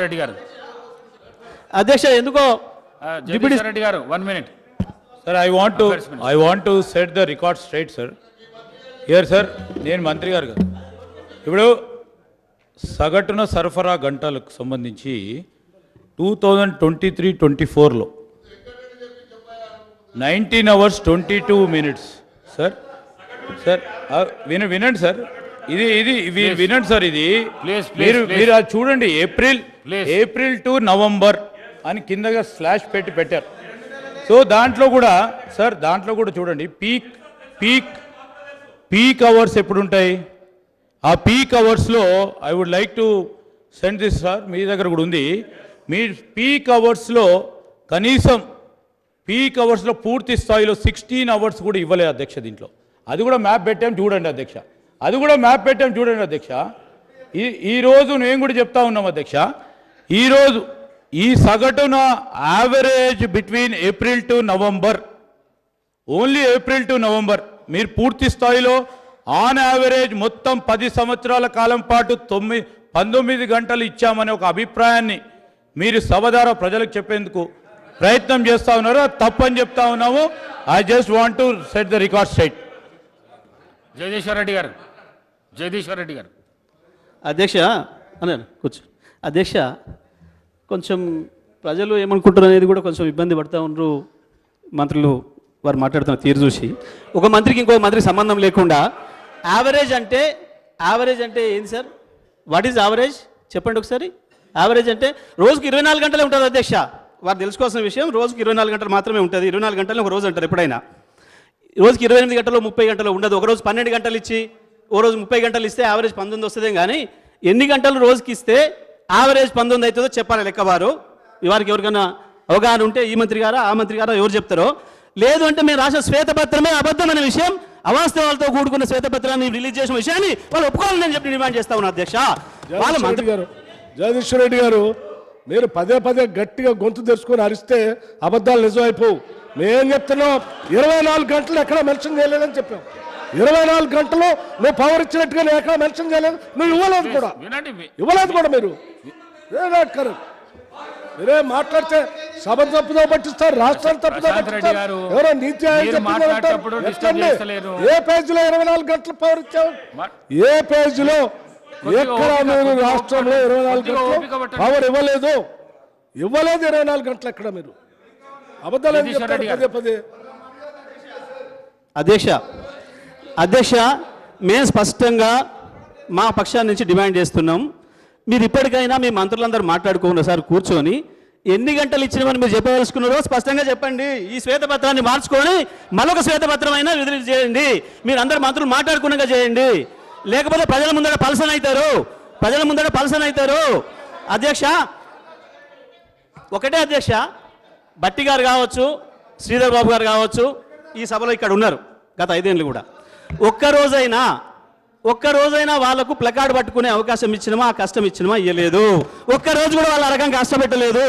రెడ్డి గారు అధ్యక్ష ఎందుకో జగదీష్ రెడ్డి గారు 1 minute. Sir, I want to set the record straight, sir. Here, sir, నేను మంత్రి గారు కదా ఇప్పుడు సగటున సరఫరా గంటలకు సంబంధించి 2023-24లో 19 hours 22 minutes, సార్ వినండి సార్, ఇది వినండి సార్, ఇది మీరు అది చూడండి, ఏప్రిల్ టు నవంబర్ అని కిందగా స్లాష్ పెట్టారు. సో దాంట్లో కూడా సార్, దాంట్లో కూడా చూడండి పీక్ అవర్స్ ఎప్పుడు ఉంటాయి. ఆ పీక్ అవర్స్లో I would like to send this sir, మీ దగ్గర కూడా ఉంది. మీ పీక్ అవర్స్లో కనీసం పీక్ అవర్స్లో పూర్తి స్థాయిలో 16 hours కూడా ఇవ్వలేదు అధ్యక్ష. దీంట్లో అది కూడా మ్యాప్ పెట్టాం చూడండి అధ్యక్ష, ఈరోజు నేను కూడా చెప్తా ఉన్నాం అధ్యక్ష, ఈరోజు ఈ సగటున average between April to November, only April to November మీరు పూర్తి స్థాయిలో ఆన్ యావరేజ్ మొత్తం 10 సంవత్సరాల కాలం పాటు 19 గంటలు ఇచ్చామనే ఒక అభిప్రాయాన్ని మీరు సభ ద్వారా ప్రజలకు చెప్పేందుకు ప్రయత్నం చేస్తూ ఉన్నారు. తప్పని చెప్తా ఉన్నాము. I just want to set the record straight. Jagadishwar Reddy గారు అధ్యక్ష అన్నారు కూర్చో. అధ్యక్ష కొంచెం ప్రజలు ఏమనుకుంటారు అనేది కూడా కొంచెం ఇబ్బంది పడుతూ ఉన్నారు. మంత్రులు వారు మాట్లాడుతున్న తీరు చూసి ఒక మంత్రికి ఇంకో మంత్రికి సంబంధం లేకుండా యావరేజ్ అంటే ఏంది సార్? వాట్ ఈజ్ యావరేజ్ చెప్పండి ఒకసారి. యావరేజ్ అంటే రోజుకి 24 గంటలే ఉంటుంది అధ్యక్ష. వారు తెలుసుకోవాల్సిన విషయం, రోజుకి 24 గంటలు మాత్రమే ఉంటుంది. 24 గంటలు ఒక రోజు అంటారు ఎప్పుడైనా. రోజుకి 28 గంటలు 30 గంటలు ఉండదు. ఒక రోజు 12 గంటలు ఇచ్చి ఓ రోజు 30 గంటలు ఇస్తే యావరేజ్ 19 వస్తుందేం కానీ ఎన్ని గంటలు రోజుకి ఇస్తే యావరేజ్ 19 అవుతుందో చెప్పాలి లెక్కవారు. వారికి ఎవరికైనా అవగాహన ఉంటే ఈ మంత్రి గారా ఆ మంత్రి గారా ఎవరు చెప్తారో. లేదు అంటే మేము రాసిన శ్వేతపత్రమే అబద్ధం అనే విషయం, అవాస్తవాలతో కూడుకున్న శ్వేతపత్రాన్ని రిలీజ్ చేసిన విషయాన్ని వాళ్ళు ఒప్పుకోవాలని నేను చెప్పి డిమాండ్ చేస్తా ఉన్నా అధ్యక్ష. జగదీశ్వర్ రెడ్డి గారు మీరు పదే గట్టిగా గొంతు తెరుచుకొని అరిస్తే అబద్ధాలు నిజమైపోవు. మేం చెప్తున్నాం 24 గంటలు ఎక్కడ మెన్షన్ చేయలేదని చెప్పాం. 24 గంటలు నువ్వు పవర్ ఇచ్చినట్టుగా నేను ఎక్కడ మెన్షన్ చేయలేదు, నువ్వు ఇవ్వలేదు కూడా మీరు. మీరే మాట్లాడితే సభ తప్పుదో పట్టిస్తారు, రాష్ట్రాన్ని తప్పుదో పట్టిస్తారు. ఎవరో నీతి ఆయోగ్ ఏ పేజీలో 24 గంటలు పవర్ ఇచ్చావు? ఏ పేజీలో ఎక్కడ మీరు రాష్ట్రంలో 24 గంటలు పవర్ ఇవ్వలేదు 24 గంటలు ఎక్కడ మీరు అబద్ధాలు పదే. అధ్యక్ష మేము స్పష్టంగా మా పక్షాన్ని నుంచి డిమాండ్ చేస్తున్నాం. మీరు ఇప్పటికైనా మీ మంత్రులందరూ మాట్లాడుకున్న సార్ కూర్చొని ఎన్ని గంటలు ఇచ్చినవని మీరు చెప్పదలుచుకున్నారో స్పష్టంగా చెప్పండి. ఈ శ్వేతపత్రాన్ని మార్చుకొని మరొక శ్వేతపత్రం అయినా విడుదల చేయండి. మీరు అందరు మంత్రులు మాట్లాడుకున్నాగా చేయండి, లేకపోతే ప్రజల ముందర పలసన అవుతారు. అధ్యక్ష ఒకటే అధ్యక్ష, బట్టి గారు కావచ్చు, శ్రీధర్ బాబు గారు కావచ్చు, ఈ సభలో ఇక్కడ ఉన్నారు గత 5 ఏళ్ళు కూడా. ఒక్కరోజైనా వాళ్ళకు ప్లకార్డ్ పట్టుకునే అవకాశం ఇచ్చినమా, ఆ కష్టం ఇచ్చినమా? ఇవ్వలేదు. ఒక్కరోజు కూడా వాళ్ళ రకం కష్టపెట్టలేదు.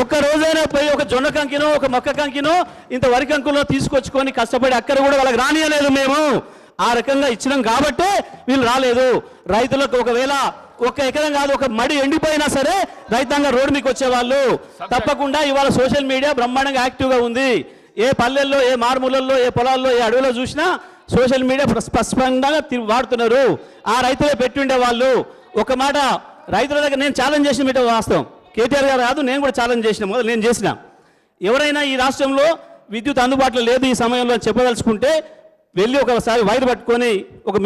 ఒక్కరోజైనా పోయి ఒక జొన్న కంకినో ఒక మొక్క కంకినో ఇంత వరి కంకులో తీసుకొచ్చుకొని కష్టపడి అక్కడ కూడా వాళ్ళకి రానియలేదు. మేము ఆ రకంగా ఇచ్చినాం కాబట్టే వీళ్ళు రాలేదు. రైతులకు ఒకవేళ 1 ఎకరం కాదు, ఒక మడి ఎండిపోయినా సరే రైతాంగం రోడ్డు మీకు వచ్చేవాళ్ళు. తప్పకుండా ఇవాళ సోషల్ మీడియా బ్రహ్మాండంగా యాక్టివ్గా ఉంది. ఏ పల్లెల్లో, ఏ మారుమూలల్లో, ఏ పొలాల్లో, ఏ అడవిలో చూసినా సోషల్ మీడియా స్పష్టంగా వాడుతున్నారు. ఆ రైతులే పెట్టుండే వాళ్ళు. ఒక మాట రైతుల దగ్గర నేను ఛాలెంజ్ చేసిన మీట వాస్తవం, కేటీఆర్ గారు కాదు, నేను కూడా ఛాలెంజ్ చేసిన, మొదలు నేను చేసిన. ఎవరైనా ఈ రాష్ట్రంలో విద్యుత్ అందుబాటులో లేదు ఈ సమయంలో చెప్పదలుచుకుంటే వెళ్ళి ఒకసారి వైర్ పట్టుకొని ఒక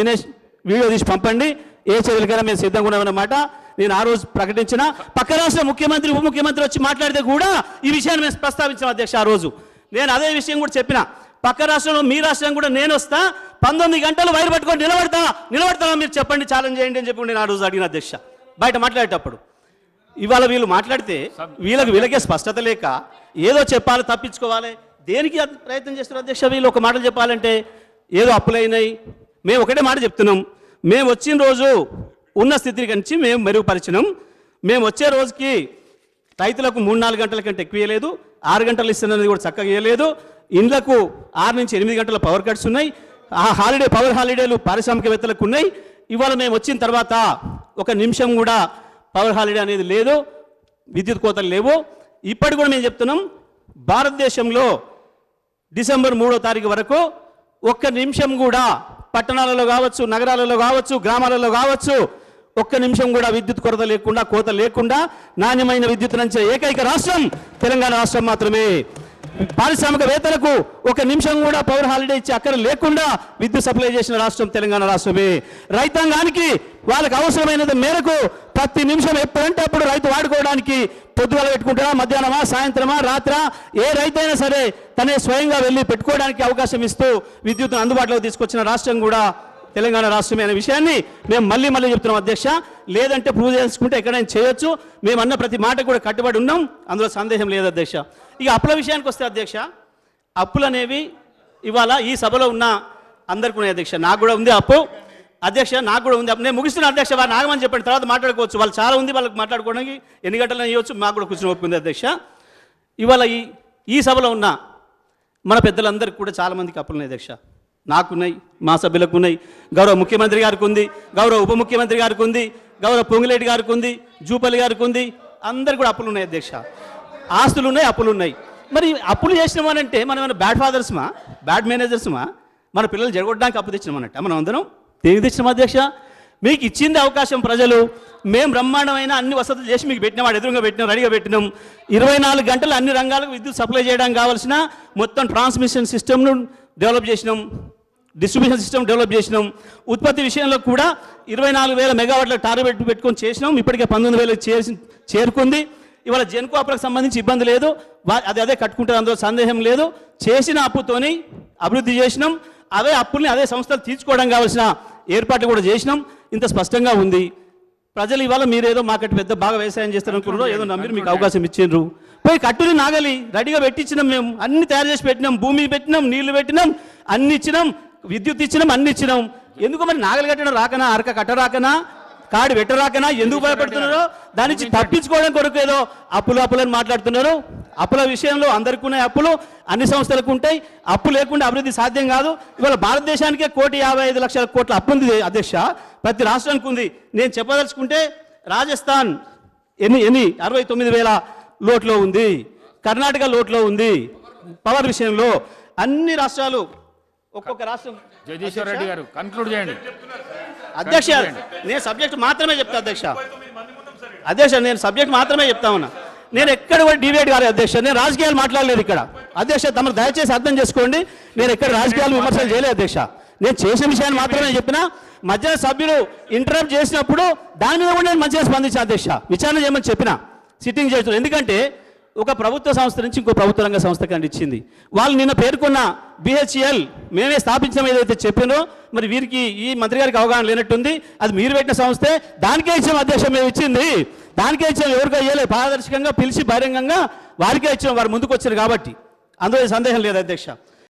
వీడియో తీసి పంపండి. ఏ చర్యలకైనా మేము సిద్ధంగా ఉన్నామన్నమాట నేను ఆ రోజు ప్రకటించిన. పక్క రాష్ట్ర ముఖ్యమంత్రి ఉప ముఖ్యమంత్రి వచ్చి మాట్లాడితే కూడా ఈ విషయాన్ని మేము ప్రస్తావించాం అధ్యక్ష. ఆ రోజు నేను అదే విషయం కూడా చెప్పిన. పక్క రాష్ట్రంలో మీ రాష్ట్రం కూడా నేను వస్తా, 19 గంటలు వైర్ పట్టుకొని నిలబడతామా మీరు చెప్పండి, ఛాలెంజ్ చేయండి అని చెప్పి నేను ఆ రోజు అడిగిన అధ్యక్ష బయట మాట్లాడేటప్పుడు. ఇవాళ వీళ్ళు మాట్లాడితే వీళ్ళకే స్పష్టత లేక ఏదో చెప్పాలి, తప్పించుకోవాలి. దేనికి ప్రయత్నం చేస్తున్నారు అధ్యక్ష? వీళ్ళు ఒక మాట చెప్పాలంటే ఏదో అప్పులైనాయి. మేము ఒకటే మాట చెప్తున్నాం, మేము వచ్చిన రోజు ఉన్న స్థితి నుంచి మేము మెరుగుపరిచినాం. మేము వచ్చే రోజుకి రైతులకు 3-4 గంటల కంటే ఎక్కువ ఇవ్వలేదు, 6 గంటలు ఇస్తున్నది కూడా చక్కగా ఇవ్వలేదు. ఇండ్లకు 6 నుంచి 8 గంటల పవర్ కట్స్ ఉన్నాయి. ఆ పవర్ హాలిడేలు పారిశ్రామికవేత్తలకు ఉన్నాయి. ఇవాళ మేము వచ్చిన తర్వాత 1 నిమిషం కూడా పవర్ హాలిడే అనేది లేదు. విద్యుత్ కోతలు లేవు. ఇప్పటి కూడా మేము చెప్తున్నాం, భారతదేశంలో డిసెంబర్ 3వ తారీఖు వరకు ఒక్క నిమిషం కూడా పట్టణాలలో కావచ్చు, నగరాలలో కావచ్చు, గ్రామాలలో కావచ్చు, ఒక్క నిమిషం కూడా విద్యుత్ కొరత లేకుండా, కోత లేకుండా నాణ్యమైన విద్యుత్ అందించే ఏకైక రాష్ట్రం తెలంగాణ రాష్ట్రం మాత్రమే. పారిశ్రామికవేత్తలకు ఒక నిమిషం కూడా పవర్ హాలిడే ఇచ్చే అక్కర లేకుండా విద్యుత్ సప్లై చేసిన రాష్ట్రం తెలంగాణ రాష్ట్రమే. రైతాంగానికి వాళ్ళకి అవసరమైనంత మేరకు ప్రతి నిమిషం ఎప్పుడంటే అప్పుడు రైతు వాడుకోవడానికి పొద్దుగల పెట్టుకుంటారా, మధ్యాహ్నమా, సాయంత్రమా, రాత్రా, ఏ రైతైనా సరే తనే స్వయంగా వెళ్ళి పెట్టుకోవడానికి అవకాశం ఇస్తూ విద్యుత్తును అందుబాటులోకి తీసుకొచ్చిన రాష్ట్రం కూడా తెలంగాణ రాష్ట్రమే అనే విషయాన్ని మేము మళ్ళీ చెప్తున్నాం అధ్యక్ష. లేదంటే ప్రూవ్ చేసుకుంటే ఎక్కడైనా చేయొచ్చు. మేము అన్న ప్రతి మాట కూడా కట్టుబడి ఉన్నాం, అందులో సందేహం లేదు అధ్యక్ష. ఇక అప్పుల విషయానికి వస్తే అధ్యక్ష, అప్పులు అనేవి ఇవాళ ఈ సభలో ఉన్న అందరికీ ఉన్నాయి అధ్యక్ష. నాకు కూడా ఉంది అప్పు అధ్యక్ష, నాకు కూడా ఉంది. నేను ముగిస్తున్న అధ్యక్ష, వారు నాగమని చెప్పండి, తర్వాత మాట్లాడుకోవచ్చు. వాళ్ళు చాలా ఉంది, వాళ్ళకి మాట్లాడుకోవడానికి ఎన్ని గంటలు ఇవ్వచ్చు, మాకు కూడా కూర్చొని ఒప్పుకుంది అధ్యక్ష. ఇవాళ ఈ సభలో ఉన్న మన పెద్దలందరికీ కూడా చాలామందికి అప్పులు ఉన్నాయి అధ్యక్ష. నాకున్నాయి, మా సభ్యులకు ఉన్నాయి, గౌరవ ముఖ్యమంత్రి గారికి ఉంది, గౌరవ ఉప ముఖ్యమంత్రి గారికి ఉంది, గౌరవ పొంగులేటి గారికి ఉంది, జూపల్లి గారికి ఉంది, అందరు కూడా అప్పులు ఉన్నాయి అధ్యక్ష. ఆస్తులు ఉన్నాయి, అప్పులు ఉన్నాయి. మరి అప్పులు చేసినామనంటే మనం ఏమైనా బ్యాడ్ ఫాదర్స్మా, బ్యాడ్ మేనేజర్స్మా, మన పిల్లలు జరగొట్టడానికి అప్పు తెచ్చినామన్నట్ట మనం అందరం దేనికి తెచ్చినాం అధ్యక్ష? మీకు ఇచ్చింది అవకాశం ప్రజలు, మేము బ్రహ్మాండమైన అన్ని వసతులు చేసి మీకు పెట్టినాం, వాడు ఎదురుగా పెట్టినాం, రెడీగా పెట్టినాం. 24 గంటలు అన్ని రంగాలకు విద్యుత్ సప్లై చేయడానికి కావాల్సిన మొత్తం ట్రాన్స్మిషన్ సిస్టమ్ను డెవలప్ చేసినాం, డిస్ట్రిబ్యూషన్ సిస్టమ్ డెవలప్ చేసినాం. ఉత్పత్తి విషయంలో కూడా 24,000 మెగావాట్ల టార్గెట్ పెట్టుకొని చేసినాం. ఇప్పటికే 19,000 చేరుకుంది. ఇవాళ జెన్కో అప్పులకు సంబంధించి ఇబ్బంది లేదు, అదే కట్టుకుంటారు, అందులో సందేహం లేదు. చేసిన అప్పుతోని అభివృద్ధి చేసినాం. అవే అప్పుల్ని అదే సంస్థలు తీర్చుకోవడం కావాల్సిన ఏర్పాట్లు కూడా చేసినాం. ఇంత స్పష్టంగా ఉంది. ప్రజలు ఇవాళ మీరేదో మాకట్టు పెద్ద బాగా వ్యవసాయం చేస్తారనుకున్నారో, ఏదో నమ్మిరు, మీకు అవకాశం ఇచ్చిండ్రు. పోయి కట్టుని నాగలి రెడీగా పెట్టించినాం, మేము అన్ని తయారు చేసి పెట్టినాం, భూమి పెట్టినాం, నీళ్లు పెట్టినాం, అన్ని ఇచ్చినాం, విద్యుత్ ఇచ్చినాం, అన్ని ఇచ్చినాం. ఎందుకు మరి నాగలి కట్టడం రాకనా, అరక కట్టరాకనా, కాడి పెట్టరాకనా, ఎందుకు భయపడుతున్నారో దాని నుంచి తప్పించుకోవడం కొరకు ఏదో అప్పులని మాట్లాడుతున్నారు. అప్పుల విషయంలో అందరికీ ఉన్నాయి అప్పులు, అన్ని సంస్థలకు ఉంటాయి. అప్పు లేకుండా అభివృద్ధి సాధ్యం కాదు. ఇవాళ భారతదేశానికే 1,55,00,000 కోట్ల అప్పు ఉంది అధ్యక్ష, ప్రతి రాష్ట్రానికి ఉంది. నేను చెప్పదలుచుకుంటే రాజస్థాన్ ఎన్ని 69,000 లోట్లో ఉంది, కర్ణాటక లోట్లో ఉంది. పవర్ విషయంలో అన్ని రాష్ట్రాలు, ఒక్కొక్క రాష్ట్రం. జగదీశ్వర్ రెడ్డి గారు కన్క్లూడ్ చేయండి అధ్యక్ష. నేను సబ్జెక్ట్ మాత్రమే చెప్తా అధ్యక్ష. నేను సబ్జెక్ట్ మాత్రమే చెప్తా ఉన్నా. నేను ఎక్కడ కూడా డిబేట్ కాలేదు అధ్యక్ష. నేను రాజకీయాలు మాట్లాడలేదు ఇక్కడ అధ్యక్ష. తమరు దయచేసి అర్థం చేసుకోండి, నేను ఎక్కడ రాజకీయాలు విమర్శలు చేయలేదు అధ్యక్ష. నేను చేసిన విషయాన్ని మాత్రమే చెప్పిన. మధ్య సభ్యులు ఇంటరప్ట్ చేసినప్పుడు దాని మీద కూడా నేను మంచిగా స్పందించాను అధ్యక్ష. విచారణ చేయమని చెప్పిన, సిట్టింగ్ చేస్తున్నారు. ఎందుకంటే ఒక ప్రభుత్వ సంస్థ నుంచి ఇంకో ప్రభుత్వ రంగ సంస్థకి అందించింది. వాళ్ళు నిన్న పేర్కొన్న BHEL మేమే స్థాపించడం ఏదైతే చెప్పినో, మరి వీరికి ఈ మంత్రి గారికి అవగాహన లేనట్టుంది. అది మీరు పెట్టిన సంస్థే, దానికే ఇచ్చాం అధ్యక్ష. మేము ఇచ్చింది దానికే ఇచ్చాం, ఎవరికో ఇవ్వలేదు. పారదర్శకంగా పిలిచి బహిరంగంగా వారికే ఇచ్చాం, వారు ముందుకు వచ్చారు కాబట్టి అందులో సందేహం లేదు అధ్యక్ష.